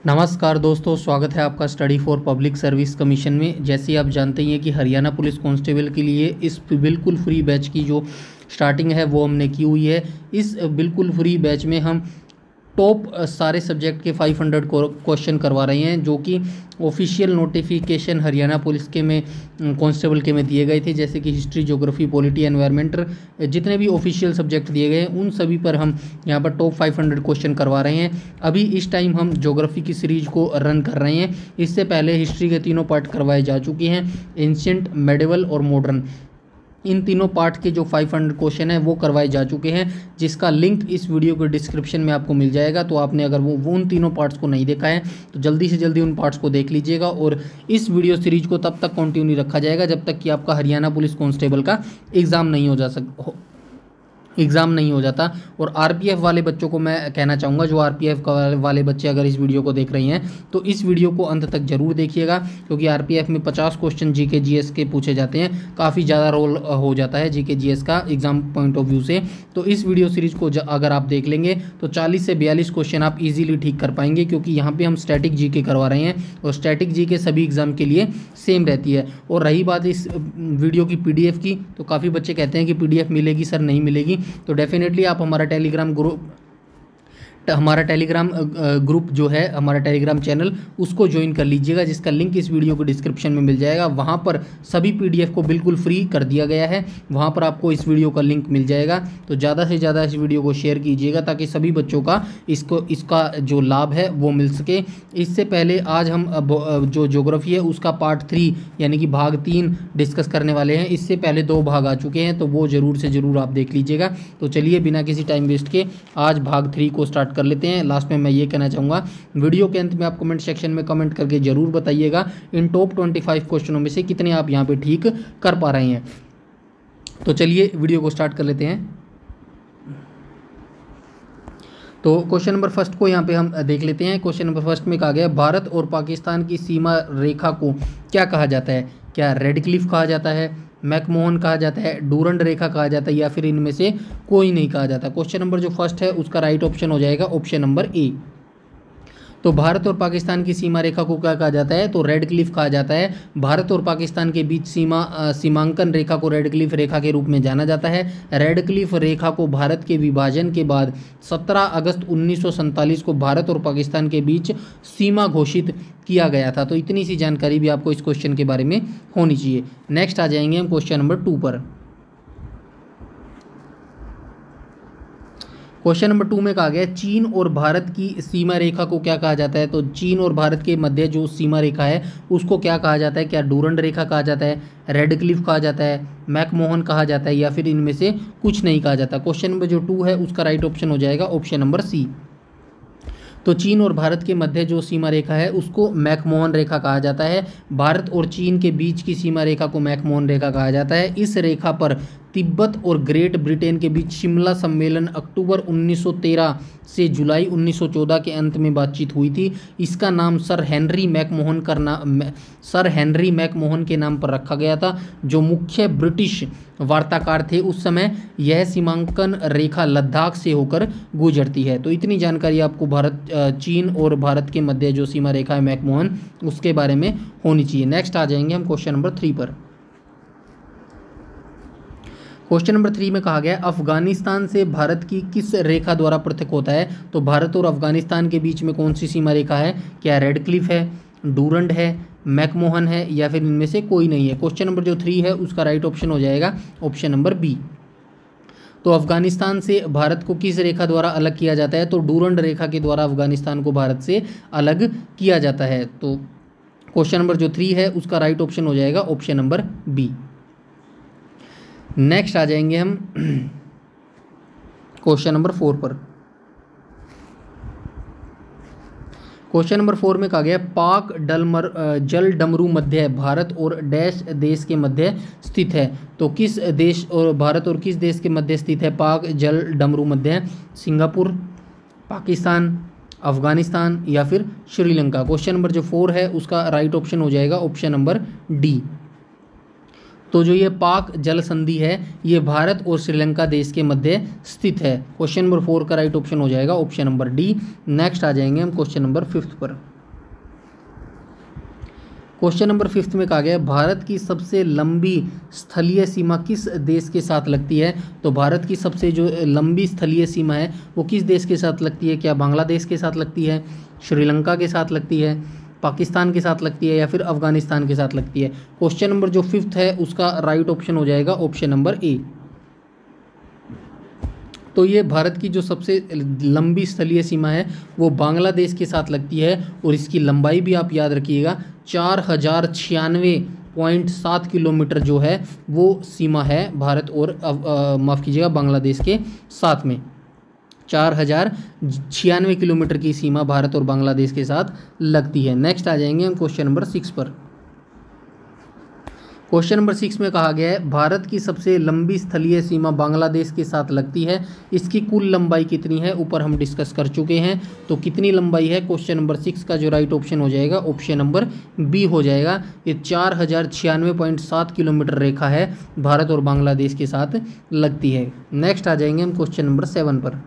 नमस्कार दोस्तों, स्वागत है आपका study for public service commission में। जैसे आप जानते ही हैं कि हरियाणा पुलिस कांस्टेबल के लिए इस बिल्कुल फ्री बैच की जो स्टार्टिंग है वो हमने की हुई है। इस बिल्कुल फ्री बैच में हम टॉप सारे सब्जेक्ट के 500 क्वेश्चन करवा रहे हैं, जो कि ऑफिशियल नोटिफिकेशन हरियाणा पुलिस के में कांस्टेबल के में दिए गए थे। जैसे कि हिस्ट्री, ज्योग्राफी, पॉलिटी, एनवायरनमेंट, जितने भी ऑफिशियल सब्जेक्ट दिए गए हैं उन सभी पर हम यहाँ पर टॉप 500 क्वेश्चन करवा रहे हैं। अभी इस टाइम हम ज्योग्राफी की सीरीज को रन कर रहे हैं। इससे पहले हिस्ट्री के तीनों पार्ट करवाए जा चुके हैं, एंशिएंट, मेडिवल और मॉडर्न। इन तीनों पार्ट के जो 500 क्वेश्चन हैं वो करवाए जा चुके हैं, जिसका लिंक इस वीडियो के डिस्क्रिप्शन में आपको मिल जाएगा। तो आपने अगर वो उन तीनों पार्ट्स को नहीं देखा है तो जल्दी से जल्दी उन पार्ट्स को देख लीजिएगा। और इस वीडियो सीरीज को तब तक कंटिन्यू रखा जाएगा जब तक कि आपका हरियाणा पुलिस कांस्टेबल का एग्ज़ाम नहीं हो जाता। और आरपीएफ वाले बच्चों को मैं कहना चाहूँगा, जो आरपीएफ वाले बच्चे अगर इस वीडियो को देख रहे हैं तो इस वीडियो को अंत तक जरूर देखिएगा, क्योंकि आरपीएफ में 50 क्वेश्चन जीके जीएस के पूछे जाते हैं। काफ़ी ज़्यादा रोल हो जाता है जीके जीएस का एग्जाम पॉइंट ऑफ व्यू से। तो इस वीडियो सीरीज को अगर आप देख लेंगे तो 40 से 42 क्वेश्चन आप इजीली ठीक कर पाएंगे, क्योंकि यहाँ पे हम स्टैटिक जीके करवा रहे हैं और स्टैटिक जीके सभी एग्जाम के लिए सेम रहती है। और रही बात इस वीडियो की पीडीएफ की, तो काफ़ी बच्चे कहते हैं कि पीडीएफ मिलेगी सर, नहीं मिलेगी। तो डेफिनेटली आप हमारा टेलीग्राम ग्रुप जो है, हमारा टेलीग्राम चैनल, उसको ज्वाइन कर लीजिएगा, जिसका लिंक इस वीडियो के डिस्क्रिप्शन में मिल जाएगा। वहाँ पर सभी पीडीएफ को बिल्कुल फ्री कर दिया गया है, वहाँ पर आपको इस वीडियो का लिंक मिल जाएगा। तो ज़्यादा से ज़्यादा इस वीडियो को शेयर कीजिएगा ताकि सभी बच्चों का इसका जो लाभ है वो मिल सके। इससे पहले आज हम जो ज्योग्राफी है उसका पार्ट 3 यानी कि भाग 3 डिस्कस करने वाले हैं। इससे पहले 2 भाग आ चुके हैं, तो वो ज़रूर से ज़रूर आप देख लीजिएगा। तो चलिए बिना किसी टाइम वेस्ट के आज भाग 3 को स्टार्ट कर लेते हैं। लास्ट में मैं ये कहना चाहूँगा, वीडियो के अंत में आप कमेंट सेक्शन में कमेंट करके जरूर बताइएगा इन टॉप 25 क्वेश्चनों में से कितने आप यहाँ पे ठीक कर पा रहे हैं। तो चलिए वीडियो को स्टार्ट कर लेते हैं। तो क्वेश्चन नंबर फर्स्ट को यहाँ पे हम देख लेते हैं। क्वेश्चन नंबर फर्स्ट में कहा गया, भारत और पाकिस्तान की सीमा रेखा को क्या कहा जाता है? क्या रेड क्लिफ कहा जाता है, मैकमोहन कहा जाता है, डूरंड रेखा कहा जाता है, या फिर इनमें से कोई नहीं कहा जाता? क्वेश्चन नंबर जो फर्स्ट है उसका राइट ऑप्शन हो जाएगा ऑप्शन नंबर ए। तो भारत और पाकिस्तान की सीमा रेखा को क्या कहा जाता है? तो रेड क्लिफ कहा जाता है। भारत और पाकिस्तान के बीच सीमांकन रेखा को रेड क्लिफ रेखा के रूप में जाना जाता है। रेड क्लिफ रेखा को भारत के विभाजन के बाद 17 अगस्त 1947 को भारत और पाकिस्तान के बीच सीमा घोषित किया गया था। तो इतनी सी जानकारी भी आपको इस क्वेश्चन के बारे में होनी चाहिए। नेक्स्ट आ जाएंगे हम क्वेश्चन नंबर 2 पर। क्वेश्चन नंबर 2 में कहा गया, चीन और भारत की सीमा रेखा को क्या कहा जाता है? तो चीन और भारत के मध्य जो सीमा रेखा है उसको क्या कहा जाता है? क्या डूरंड रेखा कहा जाता है, रेड क्लिफ कहा जाता है, मैकमोहन कहा जाता है, या फिर इनमें से कुछ नहीं कहा जाता? क्वेश्चन नंबर जो 2 है उसका राइट ऑप्शन हो जाएगा ऑप्शन नंबर सी। तो चीन और भारत के मध्य जो सीमा रेखा है उसको मैकमोहन रेखा कहा जाता है। भारत और चीन के बीच की सीमा रेखा को मैकमोहन रेखा कहा जाता है। इस रेखा पर तिब्बत और ग्रेट ब्रिटेन के बीच शिमला सम्मेलन अक्टूबर 1913 से जुलाई 1914 के अंत में बातचीत हुई थी। इसका नाम सर हेनरी मैकमोहन के नाम पर रखा गया था, जो मुख्य ब्रिटिश वार्ताकार थे उस समय। यह सीमांकन रेखा लद्दाख से होकर गुजरती है। तो इतनी जानकारी आपको चीन और भारत के मध्य जो सीमा रेखा है मैकमोहन, उसके बारे में होनी चाहिए। नेक्स्ट आ जाएंगे हम क्वेश्चन नंबर 3 पर। क्वेश्चन नंबर 3 में कहा गया, अफगानिस्तान से भारत की किस रेखा द्वारा पृथक होता है? तो भारत और अफगानिस्तान के बीच में कौन सी सीमा रेखा है? क्या रेड क्लिफ है, डूरंड है, मैकमोहन है, या फिर इनमें से कोई नहीं है? क्वेश्चन नंबर जो 3 है उसका राइट ऑप्शन हो जाएगा ऑप्शन नंबर बी। तो अफगानिस्तान से भारत को किस रेखा द्वारा अलग किया जाता है? तो डूरंड रेखा के द्वारा अफगानिस्तान को भारत से अलग किया जाता है। तो क्वेश्चन नंबर जो 3 है उसका राइट ऑप्शन हो जाएगा ऑप्शन नंबर बी। नेक्स्ट आ जाएंगे हम क्वेश्चन नंबर 4 पर। क्वेश्चन नंबर 4 में कहा गया, पाक जल डमरू मध्य भारत और डैश देश के मध्य स्थित है। तो किस देश और भारत और किस देश के मध्य स्थित है पाक जल डमरू मध्य? सिंगापुर, पाकिस्तान, अफगानिस्तान, या फिर श्रीलंका? क्वेश्चन नंबर जो 4 है उसका राइट ऑप्शन हो जाएगा ऑप्शन नंबर डी। तो जो ये पाक जल संधि है ये भारत और श्रीलंका देश के मध्य स्थित है। क्वेश्चन नंबर 4 का राइट ऑप्शन हो जाएगा ऑप्शन नंबर डी। नेक्स्ट आ जाएंगे हम क्वेश्चन नंबर 5 पर। क्वेश्चन नंबर 5 में कहा गया है भारत की सबसे लंबी स्थलीय सीमा किस देश के साथ लगती है। तो भारत की सबसे जो लंबी स्थलीय सीमा है वो किस देश के साथ लगती है। क्या बांग्लादेश के साथ लगती है, श्रीलंका के साथ लगती है, पाकिस्तान के साथ लगती है या फिर अफगानिस्तान के साथ लगती है। क्वेश्चन नंबर जो 5 है उसका राइट ऑप्शन हो जाएगा ऑप्शन नंबर ए। तो ये भारत की जो सबसे लंबी स्थलीय सीमा है वो बांग्लादेश के साथ लगती है और इसकी लंबाई भी आप याद रखिएगा 4096.7 किलोमीटर जो है वो सीमा है भारत और माफ़ कीजिएगा बांग्लादेश के साथ में। 4096 किलोमीटर की सीमा भारत और बांग्लादेश के साथ लगती है। नेक्स्ट आ जाएंगे हम क्वेश्चन नंबर 6 पर। क्वेश्चन नंबर 6 में कहा गया है भारत की सबसे लंबी स्थलीय सीमा बांग्लादेश के साथ लगती है, इसकी कुल लंबाई कितनी है। ऊपर हम डिस्कस कर चुके हैं, तो कितनी लंबाई है। क्वेश्चन नंबर 6 का जो राइट ऑप्शन हो जाएगा ऑप्शन नंबर बी हो जाएगा। ये 4096.7 किलोमीटर रेखा है भारत और बांग्लादेश के साथ लगती है। नेक्स्ट आ जाएंगे हम क्वेश्चन नंबर 7 पर।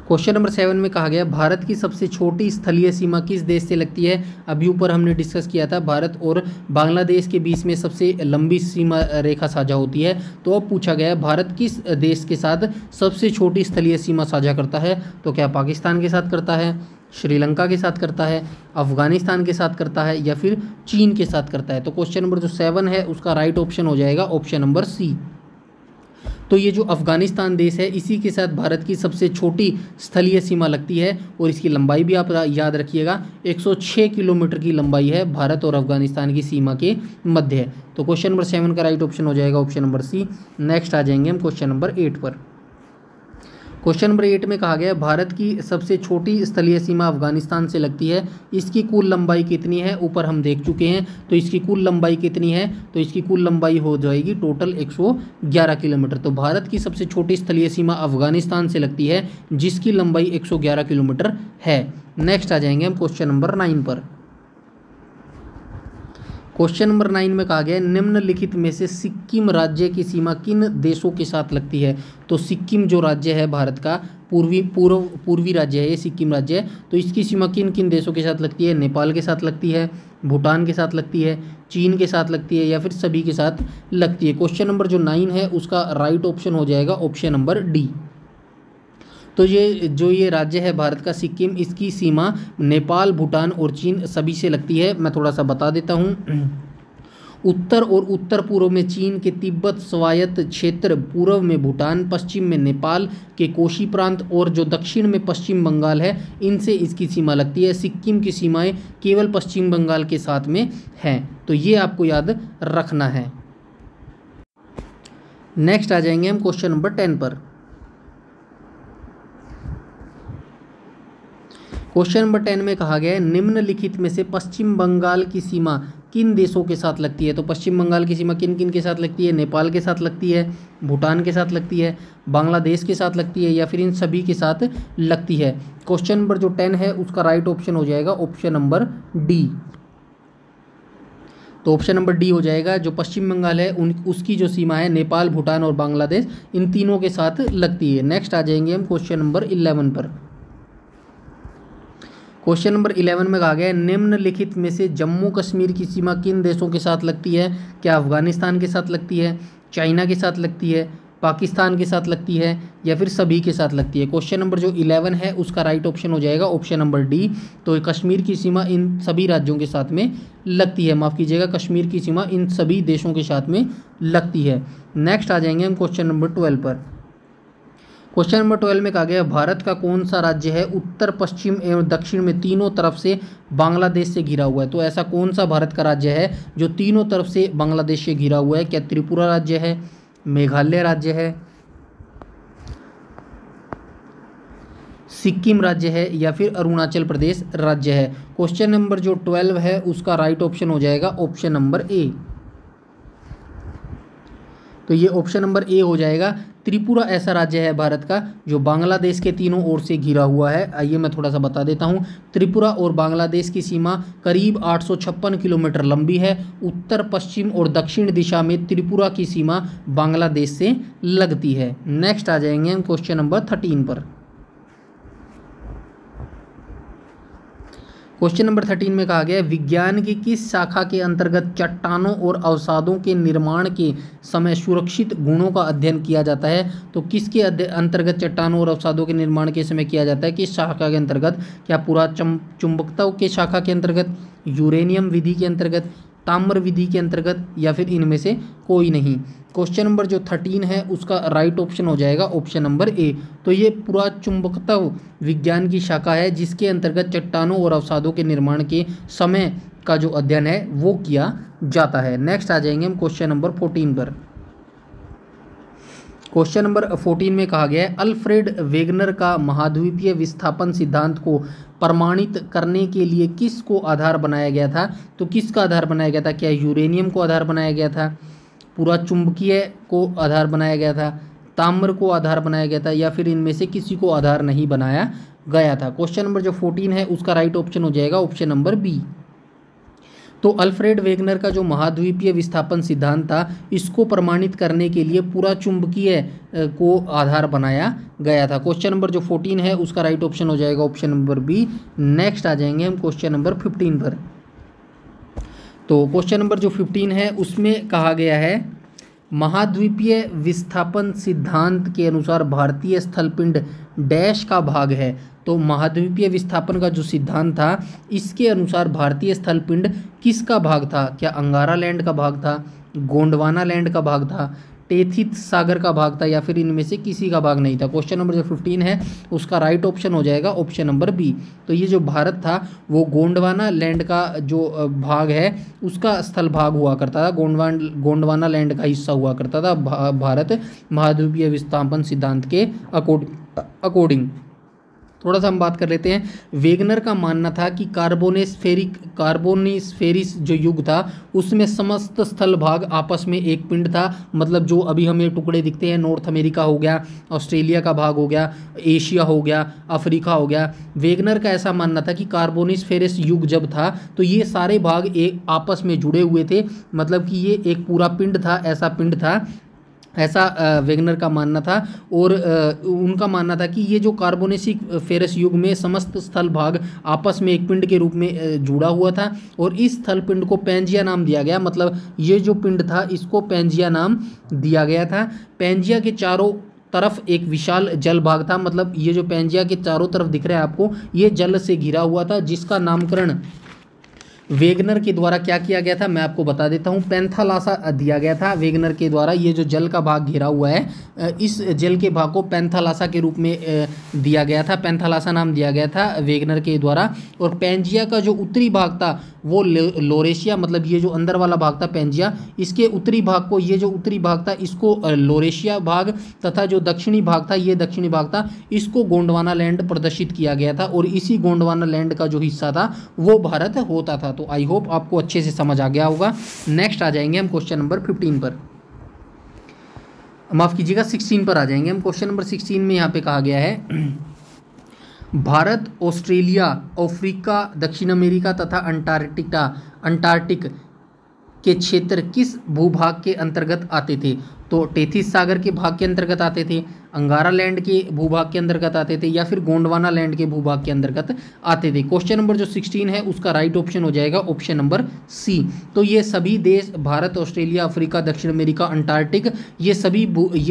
क्वेश्चन नंबर 7 में कहा गया भारत की सबसे छोटी स्थलीय सीमा किस देश से लगती है। अभी ऊपर हमने डिस्कस किया था भारत और बांग्लादेश के बीच में सबसे लंबी सीमा रेखा साझा होती है। तो अब पूछा गया है भारत किस देश के साथ सबसे छोटी स्थलीय सीमा साझा करता है। तो क्या पाकिस्तान के साथ करता है, श्रीलंका के साथ करता है, अफगानिस्तान के साथ करता है या फिर चीन के साथ करता है। तो क्वेश्चन नंबर जो 7 है उसका राइट ऑप्शन हो जाएगा ऑप्शन नंबर सी। तो ये जो अफगानिस्तान देश है इसी के साथ भारत की सबसे छोटी स्थलीय सीमा लगती है और इसकी लंबाई भी आप याद रखिएगा 106 किलोमीटर की लंबाई है भारत और अफगानिस्तान की सीमा के मध्य है। तो क्वेश्चन नंबर 7 का राइट ऑप्शन हो जाएगा ऑप्शन नंबर सी। नेक्स्ट आ जाएंगे हम क्वेश्चन नंबर 8 पर। क्वेश्चन नंबर 8 में कहा गया है भारत की सबसे छोटी स्थलीय सीमा अफगानिस्तान से लगती है, इसकी कुल लंबाई कितनी है। ऊपर हम देख चुके हैं, तो इसकी कुल लंबाई कितनी है। तो इसकी कुल लंबाई हो जाएगी टोटल 111 किलोमीटर। तो भारत की सबसे छोटी स्थलीय सीमा अफगानिस्तान से लगती है जिसकी लंबाई 111 किलोमीटर है। नेक्स्ट आ जाएंगे हम क्वेश्चन नंबर 9 पर। क्वेश्चन नंबर 9 में कहा गया है निम्नलिखित में से सिक्किम राज्य की सीमा किन देशों के साथ लगती है। तो सिक्किम जो राज्य है भारत का पूर्वी राज्य है, ये सिक्किम राज्य है। तो इसकी सीमा किन किन देशों के साथ लगती है। नेपाल के साथ लगती है, भूटान के साथ लगती है, चीन के साथ लगती है या फिर सभी के साथ लगती है। क्वेश्चन नंबर जो 9 है उसका राइट ऑप्शन हो जाएगा ऑप्शन नंबर डी। तो ये राज्य है भारत का सिक्किम, इसकी सीमा नेपाल, भूटान और चीन सभी से लगती है। मैं थोड़ा सा बता देता हूँ। उत्तर और उत्तर पूर्व में चीन के तिब्बत स्वायत्त क्षेत्र, पूर्व में भूटान, पश्चिम में नेपाल के कोशी प्रांत और जो दक्षिण में पश्चिम बंगाल है, इनसे इसकी सीमा लगती है। सिक्किम की सीमाएं केवल पश्चिम बंगाल के साथ में हैं, तो ये आपको याद रखना है। नेक्स्ट आ जाएंगे हम क्वेश्चन नंबर 10 पर। क्वेश्चन नंबर 10 में कहा गया है निम्नलिखित में से पश्चिम बंगाल की सीमा किन देशों के साथ लगती है। तो पश्चिम बंगाल की सीमा किन किन के साथ लगती है। नेपाल के साथ लगती है, भूटान के साथ लगती है, बांग्लादेश के साथ लगती है या फिर इन सभी के साथ लगती है। क्वेश्चन नंबर जो 10 है उसका राइट ऑप्शन हो जाएगा ऑप्शन नंबर डी। तो ऑप्शन नंबर डी हो जाएगा। जो पश्चिम बंगाल है उसकी जो सीमा है नेपाल, भूटान और बांग्लादेश, इन तीनों के साथ लगती है। नेक्स्ट आ जाएंगे हम क्वेश्चन नंबर 11 पर। क्वेश्चन नंबर 11 में कहा गया है निम्नलिखित में से जम्मू कश्मीर की सीमा किन देशों के साथ लगती है। क्या अफगानिस्तान के साथ लगती है, चाइना के साथ लगती है, पाकिस्तान के साथ लगती है या फिर सभी के साथ लगती है। क्वेश्चन नंबर जो 11 है उसका राइट ऑप्शन हो जाएगा ऑप्शन नंबर डी। तो कश्मीर की सीमा इन सभी राज्यों के साथ में लगती है, माफ़ कीजिएगा, कश्मीर की सीमा इन सभी देशों के साथ में लगती है। नेक्स्ट आ जाएंगे हम क्वेश्चन नंबर 12 पर। क्वेश्चन नंबर 12 में कहा गया भारत का कौन सा राज्य है उत्तर, पश्चिम एवं दक्षिण में तीनों तरफ से बांग्लादेश से घिरा हुआ है। तो ऐसा कौन सा भारत का राज्य है जो तीनों तरफ से बांग्लादेश से घिरा हुआ है। क्या त्रिपुरा राज्य है, मेघालय राज्य है, सिक्किम राज्य है या फिर अरुणाचल प्रदेश राज्य है। क्वेश्चन नंबर जो 12 है उसका राइट ऑप्शन हो जाएगा ऑप्शन नंबर ए। तो ये ऑप्शन नंबर ए हो जाएगा। त्रिपुरा ऐसा राज्य है भारत का जो बांग्लादेश के तीनों ओर से घिरा हुआ है। आइए मैं थोड़ा सा बता देता हूँ। त्रिपुरा और बांग्लादेश की सीमा करीब 856 किलोमीटर लंबी है। उत्तर, पश्चिम और दक्षिण दिशा में त्रिपुरा की सीमा बांग्लादेश से लगती है। नेक्स्ट आ जाएंगे हम क्वेश्चन नंबर 13 पर। क्वेश्चन नंबर 13 में कहा गया है विज्ञान की किस शाखा के अंतर्गत चट्टानों और अवसादों के निर्माण के समय सुरक्षित गुणों का अध्ययन किया जाता है। तो किसके अंतर्गत चट्टानों और अवसादों के निर्माण के समय किया जाता है, किस शाखा के अंतर्गत? क्या पूरा चुंबकत्व के शाखा के अंतर्गत, यूरेनियम विधि के अंतर्गत, ताम्र विधि के अंतर्गत, या फिर इनमें से कोई नहीं? क्वेश्चन नंबर जो 13 है उसका राइट ऑप्शन हो जाएगा ऑप्शन नंबर ए। तो ये पूरा चुंबकत्व विज्ञान की शाखा है जिसके अंतर्गत चट्टानों और अवसादों के निर्माण के समय का जो अध्ययन है वो किया जाता है। नेक्स्ट आ जाएंगे हम क्वेश्चन नंबर 14 पर। क्वेश्चन नंबर 14 में कहा गया है अल्फ्रेड वेगनर का महाद्वीपीय विस्थापन सिद्धांत को प्रमाणित करने के लिए किस को आधार बनाया गया था? तो किसका आधार बनाया गया था? क्या यूरेनियम को आधार बनाया गया था, पूरा चुंबकीय को आधार बनाया गया था, ताम्र को आधार बनाया गया था, या फिर इनमें से किसी को आधार नहीं बनाया गया था? क्वेश्चन नंबर जो 14 है उसका राइट ऑप्शन हो जाएगा ऑप्शन नंबर बी। तो अल्फ्रेड वेगनर का जो महाद्वीपीय विस्थापन सिद्धांत था इसको प्रमाणित करने के लिए पूरा चुंबकीय को आधार बनाया गया था। क्वेश्चन नंबर जो 14 है उसका राइट ऑप्शन हो जाएगा ऑप्शन नंबर बी। नेक्स्ट आ जाएंगे हम क्वेश्चन नंबर 15 पर। तो क्वेश्चन नंबर जो 15 है उसमें कहा गया है महाद्वीपीय विस्थापन सिद्धांत के अनुसार भारतीय स्थलपिंड डैश का भाग है। तो महाद्वीपीय विस्थापन का जो सिद्धांत था इसके अनुसार भारतीय स्थलपिंड किसका भाग था? क्या अंगारा लैंड का भाग था, गोंडवाना लैंड का भाग था, टेथिस सागर का भाग था, या फिर इनमें से किसी का भाग नहीं था? क्वेश्चन नंबर जो 15 है उसका राइट ऑप्शन हो जाएगा ऑप्शन नंबर बी। तो ये जो भारत था वो गोंडवाना लैंड का जो भाग है उसका स्थल भाग हुआ करता था, गोंडवाना लैंड का हिस्सा हुआ करता था भारत महाद्वीपीय विस्थापन सिद्धांत के अकॉर्डिंग। थोड़ा सा हम बात कर लेते हैं। वेगनर का मानना था कि कार्बोनिस्फेरिस जो युग था उसमें समस्त स्थल भाग आपस में एक पिंड था। मतलब जो अभी हमें टुकड़े दिखते हैं, नॉर्थ अमेरिका हो गया, ऑस्ट्रेलिया का भाग हो गया, एशिया हो गया, अफ्रीका हो गया। वेगनर का ऐसा मानना था कि कार्बोनिस्फेरिस युग जब था तो ये सारे भाग एक आपस में जुड़े हुए थे, मतलब कि ये एक पूरा पिंड था, ऐसा पिंड था, ऐसा वेगनर का मानना था। और उनका मानना था कि ये जो कार्बोनिस्फेरस युग में समस्त स्थल भाग आपस में एक पिंड के रूप में जुड़ा हुआ था और इस स्थल पिंड को पैंजिया नाम दिया गया। मतलब ये जो पिंड था इसको पैंजिया नाम दिया गया था। पैंजिया के चारों तरफ एक विशाल जल भाग था, मतलब ये जो पैंजिया के चारों तरफ दिख रहा है आपको ये जल से घिरा हुआ था, जिसका नामकरण वेगनर के द्वारा क्या किया गया था मैं आपको बता देता हूँ, पैंथालासा दिया गया था वेगनर के द्वारा। ये जो जल का भाग घिरा हुआ है इस जल के भाग को पैंथालासा के रूप में दिया गया था, पैंथालासा नाम दिया गया था वेगनर के द्वारा। और पैंजिया का जो उत्तरी भाग था वो लोरेशिया, मतलब ये जो अंदर वाला भाग था पैंजिया, इसके उत्तरी भाग को, ये जो उत्तरी भाग था इसको लोरेशिया भाग, तथा जो दक्षिणी भाग था ये दक्षिणी भाग था, इसको गोंडवाना लैंड प्रदर्शित किया गया था। और इसी गोंडवाना लैंड का जो हिस्सा था वो भारत होता था। तो आई होप आपको अच्छे से समझ आ गया होगा। नेक्स्ट आ जाएंगे हम क्वेश्चन नंबर 15 पर, माफ कीजिएगा 16 पर आ जाएंगे हम। क्वेश्चन नंबर 16 में यहाँ पे कहा गया है भारत, ऑस्ट्रेलिया, अफ्रीका, दक्षिण अमेरिका तथा अंटार्कटिक के क्षेत्र किस भूभाग के अंतर्गत आते थे? तो टेथिस सागर के भाग के अंतर्गत आते थे, अंगारा लैंड के भूभाग के अंतर्गत आते थे, या फिर गोंडवाना लैंड के भूभाग के अंतर्गत आते थे? क्वेश्चन नंबर जो 16 है उसका राइट ऑप्शन हो जाएगा ऑप्शन नंबर सी। तो ये सभी देश, भारत, ऑस्ट्रेलिया, अफ्रीका, दक्षिण अमेरिका, अंटार्कटिक, ये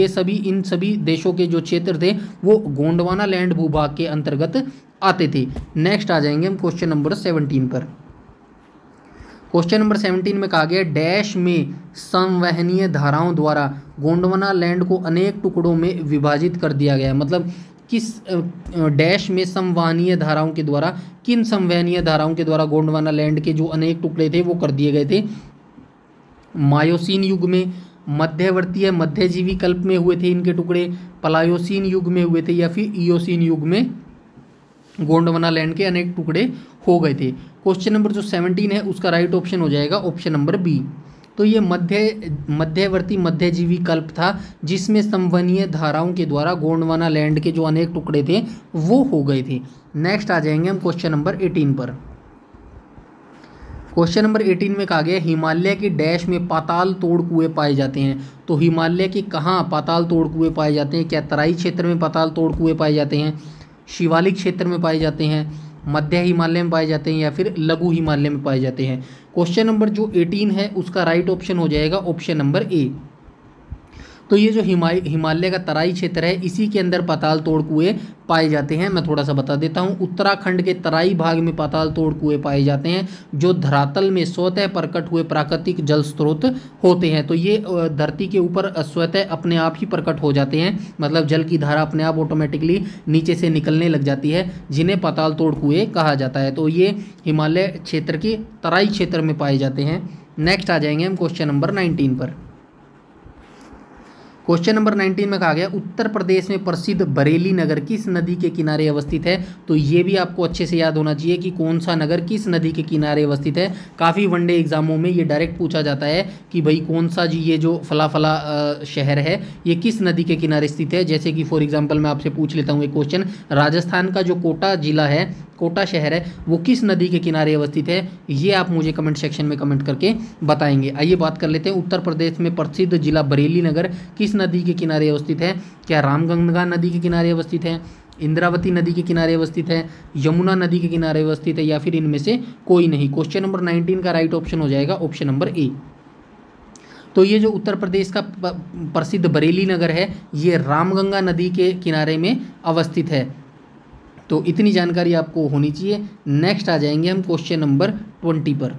सभी इन सभी देशों के जो क्षेत्र थे वो गोंडवाना लैंड भूभाग के अंतर्गत आते थे। नेक्स्ट आ जाएंगे हम क्वेश्चन नंबर 17 पर। क्वेश्चन नंबर 17 में कहा गया डैश में संवहनीय धाराओं द्वारा गोंडवाना लैंड को अनेक टुकड़ों में विभाजित कर दिया गया। मतलब किस डैश में संवहनीय धाराओं के द्वारा, किन संवहनीय धाराओं के द्वारा गोंडवाना लैंड के जो अनेक टुकड़े थे वो कर दिए गए थे? मायोसीन युग में, मध्यवर्तीय मध्यजीवी कल्प में हुए थे इनके टुकड़े, प्लायोसीन युग में हुए थे, या फिर इयोसीन युग में गोंडवाना लैंड के अनेक टुकड़े हो गए थे? क्वेश्चन नंबर जो 17 है उसका राइट ऑप्शन हो जाएगा ऑप्शन नंबर बी। तो ये मध्यवर्ती मध्यजीवी कल्प था जिसमें संवहनीय धाराओं के द्वारा गोंडवाना लैंड के जो अनेक टुकड़े थे वो हो गए थे। नेक्स्ट आ जाएंगे हम क्वेश्चन नंबर 18 पर। क्वेश्चन नंबर 18 में कहा गया हिमालय के डैश में पाताल तोड़ कुएं पाए जाते हैं। तो हिमालय के कहाँ पाताल तोड़ कुएं पाए जाते हैं? क्या तराई क्षेत्र में पाताल तोड़ कुएं पाए जाते हैं, शिवालिक क्षेत्र में पाए जाते हैं, मध्य हिमालय में पाए जाते हैं या फिर लघु हिमालय में पाए जाते हैं। क्वेश्चन नंबर जो 18 है उसका राइट ऑप्शन हो जाएगा ऑप्शन नंबर ए। तो ये जो हिमालय का तराई क्षेत्र है इसी के अंदर पाताल तोड़ कुएं पाए जाते हैं। मैं थोड़ा सा बता देता हूँ, उत्तराखंड के तराई भाग में पाताल तोड़ कुएं पाए जाते हैं जो धरातल में स्वतः प्रकट हुए प्राकृतिक जल स्रोत होते हैं। तो ये धरती के ऊपर स्वतः अपने आप ही प्रकट हो जाते हैं, मतलब जल की धारा अपने आप ऑटोमेटिकली नीचे से निकलने लग जाती है, जिन्हें पाताल तोड़ कुएं कहा जाता है। तो ये हिमालय क्षेत्र के तराई क्षेत्र में पाए जाते हैं। नेक्स्ट आ जाएंगे हम क्वेश्चन नंबर 19 पर। क्वेश्चन नंबर 19 में कहा गया उत्तर प्रदेश में प्रसिद्ध बरेली नगर किस नदी के किनारे अवस्थित है। तो ये भी आपको अच्छे से याद होना चाहिए कि कौन सा नगर किस नदी के किनारे अवस्थित है। काफ़ी वनडे एग्जामों में ये डायरेक्ट पूछा जाता है कि भाई कौन सा जी ये जो फला फला शहर है ये किस नदी के किनारे स्थित है। जैसे कि फॉर एग्जाम्पल मैं आपसे पूछ लेता हूँ एक क्वेश्चन, राजस्थान का जो कोटा जिला है, कोटा शहर है, वो किस नदी के किनारे अवस्थित है, ये आप मुझे कमेंट सेक्शन में कमेंट करके बताएंगे। आइए बात कर लेते हैं, उत्तर प्रदेश में प्रसिद्ध जिला बरेली नगर किस नदी के किनारे अवस्थित है। क्या रामगंगा नदी के किनारे अवस्थित है, इंद्रावती नदी के किनारे अवस्थित है, यमुना नदी के किनारे अवस्थित है, या फिर इनमें से कोई नहीं। क्वेश्चन नंबर 19 का राइट ऑप्शन हो जाएगा ऑप्शन नंबर ए। तो ये जो उत्तर प्रदेश का प्रसिद्ध बरेली नगर है ये रामगंगा नदी के किनारे में अवस्थित है। तो इतनी जानकारी आपको होनी चाहिए। नेक्स्ट आ जाएंगे हम क्वेश्चन नंबर 20 पर।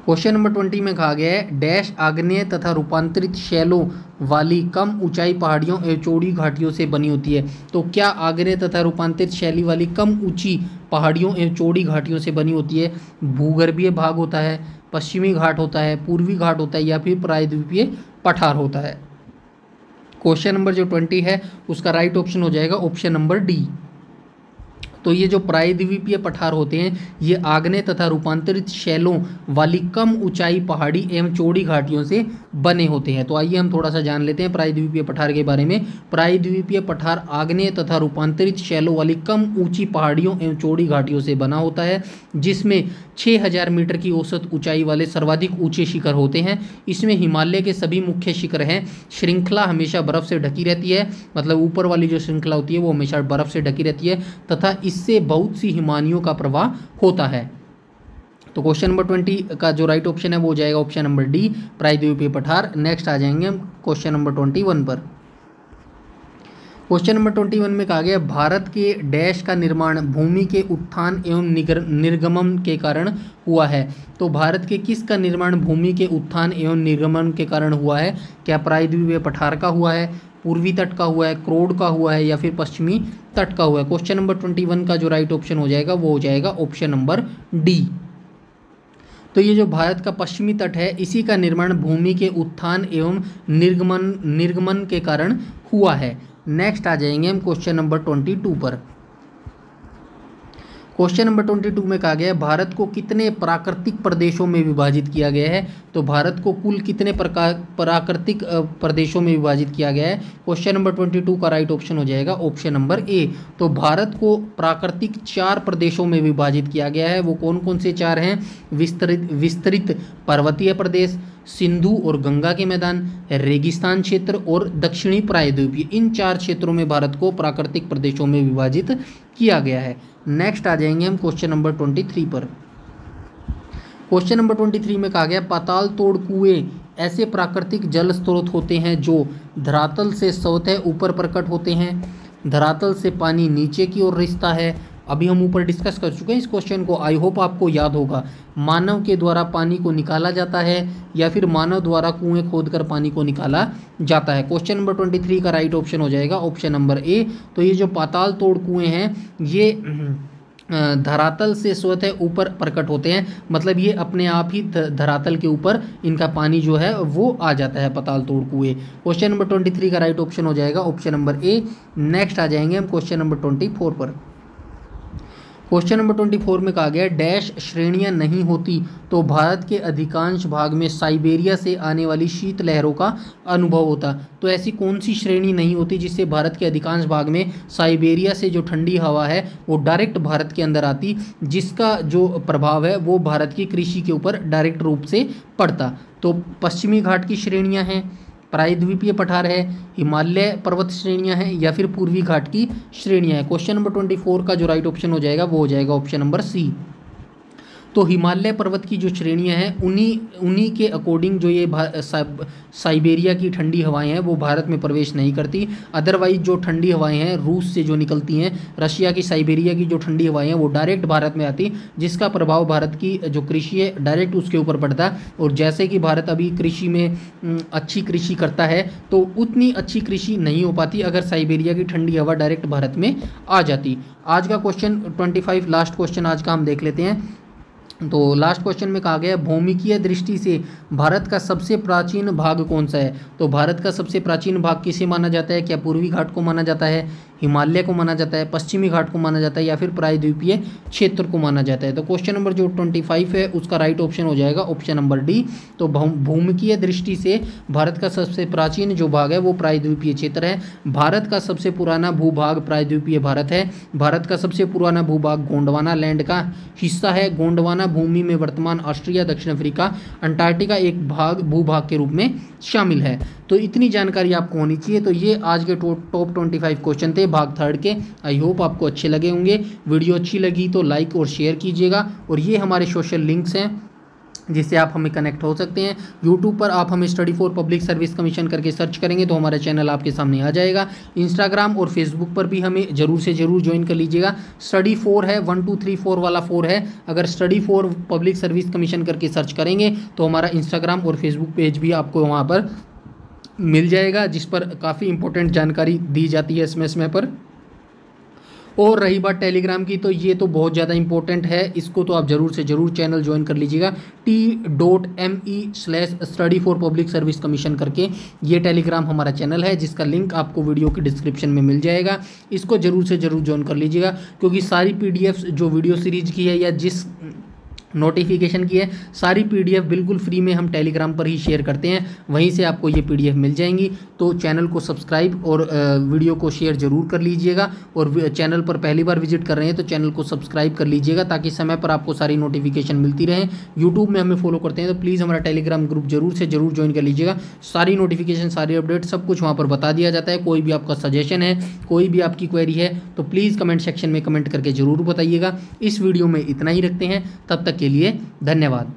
क्वेश्चन नंबर 20 में कहा गया है डैश आग्नेय तथा रूपांतरित शैलों वाली कम ऊंचाई पहाड़ियों एवं चौड़ी घाटियों से बनी होती है। तो क्या आग्नेय तथा रूपांतरित शैली वाली कम ऊंची पहाड़ियों एवं चौड़ी घाटियों से बनी होती है। भूगर्भीय भाग होता है, पश्चिमी घाट होता है, पूर्वी घाट होता है, या फिर प्रायद्वीपीय पठार होता है। क्वेश्चन नंबर जो 20 है उसका राइट ऑप्शन हो जाएगा ऑप्शन नंबर डी। तो ये जो प्रायद्वीपीय पठार होते हैं ये आग्नेय तथा रूपांतरित शैलों वाली कम ऊंचाई पहाड़ी एवं चौड़ी घाटियों से बने होते हैं। तो आइए हम थोड़ा सा जान लेते हैं प्रायद्वीपीय पठार के बारे में। प्रायद्वीपीय पठार आग्नेय तथा रूपांतरित शैलों वाली कम ऊंची पहाड़ियों एवं चौड़ी घाटियों से बना होता है, जिसमें 6000 मीटर की औसत ऊंचाई वाले सर्वाधिक ऊंचे शिखर होते हैं। इसमें हिमालय के सभी मुख्य शिखर हैं। श्रृंखला हमेशा बर्फ से ढकी रहती है, मतलब ऊपर वाली जो श्रृंखला होती है वो हमेशा बर्फ से ढकी रहती है तथा इससे बहुत सी हिमानियों का प्रवाह होता है। तो क्वेश्चन नंबर 20 का जो राइट ऑप्शन है वो हो जाएगा ऑप्शन नंबर डी, प्रायद्वीपीय पठार। नेक्स्ट आ जाएंगे हम क्वेश्चन नंबर 21 पर। क्वेश्चन नंबर 21 में कहा गया भारत के डैश का निर्माण भूमि के उत्थान एवं निर्गमन के कारण हुआ है। तो भारत के किस का निर्माण भूमि के उत्थान एवं निर्गमन के कारण हुआ है। क्या प्रायद्वीपीय पठार का हुआ है, पूर्वी तट का हुआ है, क्रोड का हुआ है, या फिर पश्चिमी तट का हुआ है। क्वेश्चन नंबर 21 का जो राइट ऑप्शन हो जाएगा वो हो जाएगा ऑप्शन नंबर डी। तो ये जो भारत का पश्चिमी तट है इसी का निर्माण भूमि के उत्थान एवं निर्गमन के कारण हुआ है। नेक्स्ट आ जाएंगे हम क्वेश्चन नंबर 22 पर। क्वेश्चन नंबर 22 में कहा गया है भारत को कितने प्राकृतिक प्रदेशों में विभाजित किया गया है। तो भारत को कुल कितने प्राकृतिक प्रदेशों में विभाजित किया गया है। क्वेश्चन नंबर 22 का राइट ऑप्शन हो जाएगा ऑप्शन नंबर ए। तो भारत को प्राकृतिक 4 प्रदेशों में विभाजित किया गया है। वो कौन कौन से 4 हैं। विस्तृत पर्वतीय प्रदेश, सिंधु और गंगा के मैदान, रेगिस्तान क्षेत्र और दक्षिणी प्रायद्वीपीय। इन 4 क्षेत्रों में भारत को प्राकृतिक प्रदेशों में विभाजित किया गया है। नेक्स्ट आ जाएंगे हम क्वेश्चन नंबर 23 पर। क्वेश्चन नंबर 23 में कहा गया पाताल तोड़ कुएं ऐसे प्राकृतिक जल स्रोत होते हैं जो धरातल से स्वतः ऊपर प्रकट होते हैं। धरातल से पानी नीचे की ओर रिसता है। अभी हम ऊपर डिस्कस कर चुके हैं इस क्वेश्चन को, आई होप आपको याद होगा। मानव के द्वारा पानी को निकाला जाता है या फिर मानव द्वारा कुएं खोदकर पानी को निकाला जाता है। क्वेश्चन नंबर 23 का राइट ऑप्शन हो जाएगा ऑप्शन नंबर ए। तो ये जो पाताल तोड़ कुएं हैं ये धरातल से स्वतः ऊपर प्रकट होते हैं, मतलब ये अपने आप ही धरातल के ऊपर इनका पानी जो है वो आ जाता है पाताल तोड़ कुएं। क्वेश्चन नंबर 23 का राइट ऑप्शन हो जाएगा ऑप्शन नंबर ए। नेक्स्ट आ जाएंगे हम क्वेश्चन नंबर 24 पर। क्वेश्चन नंबर 24 में कहा गया डैश श्रेणियां नहीं होती तो भारत के अधिकांश भाग में साइबेरिया से आने वाली शीत लहरों का अनुभव होता। तो ऐसी कौन सी श्रेणी नहीं होती जिससे भारत के अधिकांश भाग में साइबेरिया से जो ठंडी हवा है वो डायरेक्ट भारत के अंदर आती, जिसका जो प्रभाव है वो भारत की कृषि के ऊपर डायरेक्ट रूप से पड़ता। तो पश्चिमी घाट की श्रेणियां हैं, प्रायद्वीपीय पठार है, हिमालय पर्वत श्रेणियां हैं, या फिर पूर्वी घाट की श्रेणियां हैं। क्वेश्चन नंबर 24 का जो राइट ऑप्शन हो जाएगा वो हो जाएगा ऑप्शन नंबर सी। तो हिमालय पर्वत की जो श्रेणियां हैं उन्हीं के अकॉर्डिंग जो ये साइबेरिया की ठंडी हवाएं हैं वो भारत में प्रवेश नहीं करती। अदरवाइज जो ठंडी हवाएं हैं रूस से जो निकलती हैं, रशिया की साइबेरिया की जो ठंडी हवाएं हैं वो डायरेक्ट भारत में आती, जिसका प्रभाव भारत की जो कृषि है डायरेक्ट उसके ऊपर पड़ता है। और जैसे कि भारत अभी कृषि में अच्छी कृषि करता है तो उतनी अच्छी कृषि नहीं हो पाती अगर साइबेरिया की ठंडी हवा डायरेक्ट भारत में आ जाती। आज का क्वेश्चन 25 लास्ट क्वेश्चन आज का हम देख लेते हैं। तो लास्ट क्वेश्चन में कहा गया भौमिकीय दृष्टि से भारत का सबसे प्राचीन भाग कौन सा है। तो भारत का सबसे प्राचीन भाग किसे माना जाता है? क्या पूर्वी घाट को माना जाता है, हिमालय को माना जाता है, पश्चिमी घाट को माना जाता है, या फिर प्रायद्वीपीय क्षेत्र को माना जाता है? तो क्वेश्चन नंबर जो 25 है उसका राइट ऑप्शन हो जाएगा ऑप्शन नंबर डी। तो भौमिकीय दृष्टि से भारत का सबसे प्राचीन जो भाग है वो प्रायद्वीपीय क्षेत्र है। भारत का सबसे पुराना भूभाग प्रायद्वीपीय भारत है। भारत का सबसे पुराना भूभाग गोंडवाना लैंड का हिस्सा है। गोंडवाना भूमि में वर्तमान ऑस्ट्रिया, दक्षिण अफ्रीका, अंटार्कटिका एक भूभाग के रूप में शामिल है। तो इतनी जानकारी आपको होनी चाहिए। तो ये आज के टॉप 25 क्वेश्चन थे भाग 3 के। आई होप आपको अच्छे लगे होंगे। वीडियो अच्छी लगी तो लाइक और शेयर कीजिएगा। और ये हमारे सोशल लिंक्स हैं जिससे आप हमें कनेक्ट हो सकते हैं। यूट्यूब पर आप हमें study for public service commission करके सर्च करेंगे तो हमारा चैनल आपके सामने आ जाएगा। इंस्टाग्राम और फेसबुक पर भी हमें जरूर से जरूर ज्वाइन कर लीजिएगा। स्टडी 4 है, 1 2 3 4 वाला 4 है। अगर study for public service commission करके सर्च करेंगे तो हमारा इंस्टाग्राम और फेसबुक पेज भी आपको वहाँ पर मिल जाएगा, जिस पर काफ़ी इंपॉर्टेंट जानकारी दी जाती है समय पर। और रही बात टेलीग्राम की, तो ये तो बहुत ज़्यादा इंपॉर्टेंट है, इसको तो आप ज़रूर से ज़रूर चैनल ज्वाइन कर लीजिएगा। t.me/study for public service commission करके ये टेलीग्राम हमारा चैनल है, जिसका लिंक आपको वीडियो के डिस्क्रिप्शन में मिल जाएगा। इसको ज़रूर से ज़रूर ज्वाइन कर लीजिएगा, क्योंकि सारी PDFs जो वीडियो सीरीज की है या जिस नोटिफिकेशन की है सारी PDF बिल्कुल फ्री में हम टेलीग्राम पर ही शेयर करते हैं, वहीं से आपको ये PDF मिल जाएंगी। तो चैनल को सब्सक्राइब और वीडियो को शेयर ज़रूर कर लीजिएगा। और चैनल पर पहली बार विजिट कर रहे हैं तो चैनल को सब्सक्राइब कर लीजिएगा ताकि समय पर आपको सारी नोटिफिकेशन मिलती रहे। यूट्यूब में हमें फॉलो करते हैं तो प्लीज़ हमारा टेलीग्राम ग्रुप जरूर से जरूर ज्वाइन कर लीजिएगा। सारी नोटिफिकेशन, सारी अपडेट सब कुछ वहाँ पर बता दिया जाता है। कोई भी आपका सजेशन है, कोई भी आपकी क्वेरी है तो प्लीज़ कमेंट सेक्शन में कमेंट करके ज़रूर बताइएगा। इस वीडियो में इतना ही रखते हैं, तब तक के लिए धन्यवाद।